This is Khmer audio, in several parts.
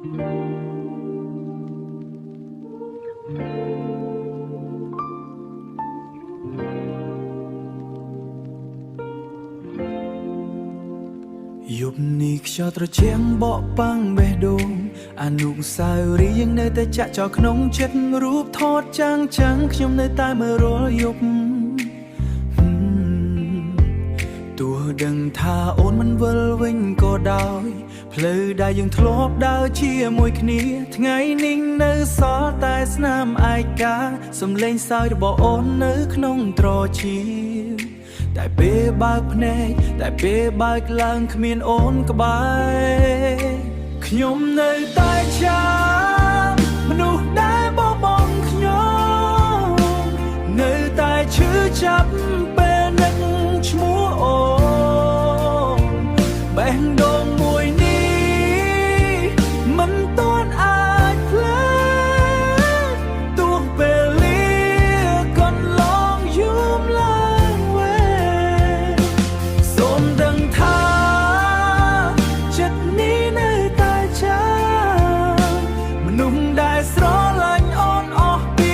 យប់នេះខ្យល់ត្រជាំងបក់ប៉ាំងបេះដូងអនុស្សាវរីយ៍ยังនៅតែចាក់ចោលក្នុងចិត្តរូបថតចាំងខ្ញុំនៅតែមើលរាល់យប់ទោះដឹងថាអូនមិនវិលវិញក៏ដោយផ្លូវដែលយើងធ្លាប់ដើរជាមួយគ្នាថ្ងៃនេះនៅសល់តែស្នាមឯកាសំឡេងសើចរបស់អូននៅក្នុងត្រចៀកតែពេលបើកភ្នែកតែពេលបើកឡើងគ្មានអូនក្បែរខ្ញុំនៅតែចាំមនុស្សដែលបបងខ្ញុំនៅតែឈឺចាប់ពេលនឹកឈ្មោះអូនបេះដូងមួយនេះមិនទាន់អាចភ្លេចទោះពេលលាកន្លងយូរឡើងវែងសូមដឹងថាចិត្តនេះនៅតែចាំមនុស្សដែលស្រឡាញ់អូនអស់ពី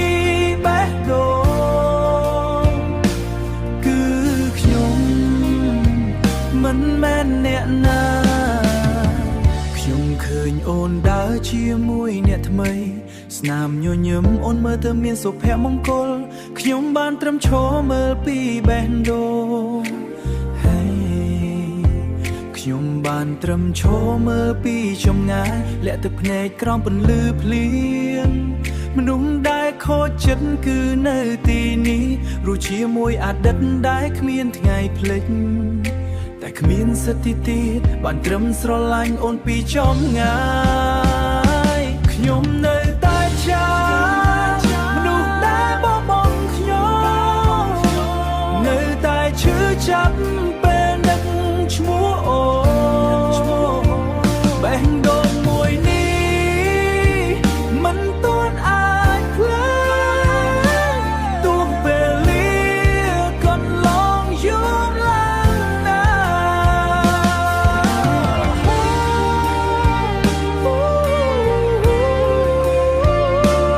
បេះដូងគឺខ្ញុំមិនមែនអ្នកណាខ្ញុំឃើញអូនដើរជាមួយអ្នកថ្មីស្នាមញញឹមអូនមើលទៅមានសុភមង្គលខ្ញុំបានត្រឹមឈរមើលពីបេះដូងខ្ញុំបានត្រឹមឈរមើលពីចម្ងាយលាក់ទឹកភ្នែកក្រោមពន្លឺភ្លៀងមនុស្សដែលខូចចិត្តគឺនៅទីនេះរស់ជាមួយអតីតដែលគ្មានថ្ងៃភ្លេចតែគ្មានសិទ្ធិទៀតបានត្រឹមស្រឡាញ់អូនពីចម្ងាយខ្ញុំនៅតែចាំមនុស្សដែលបបងខ្ញុំនៅតែឈឺចាប់ពេលនឹកឈ្មោះអូនបេះដូងមួយនេះមិនទាន់អាចភ្លេចទោះពេលលាកន្លងយូរឡើងណា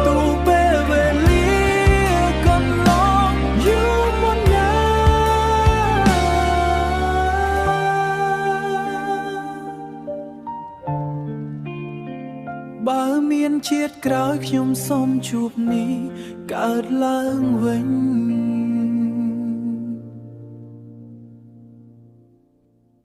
ទោះពេលវេលាកន្លងយូរមុនណាបើមានជាតិក្រោយខ្ញុំសូមជួបនេះកើតឡើងវិញ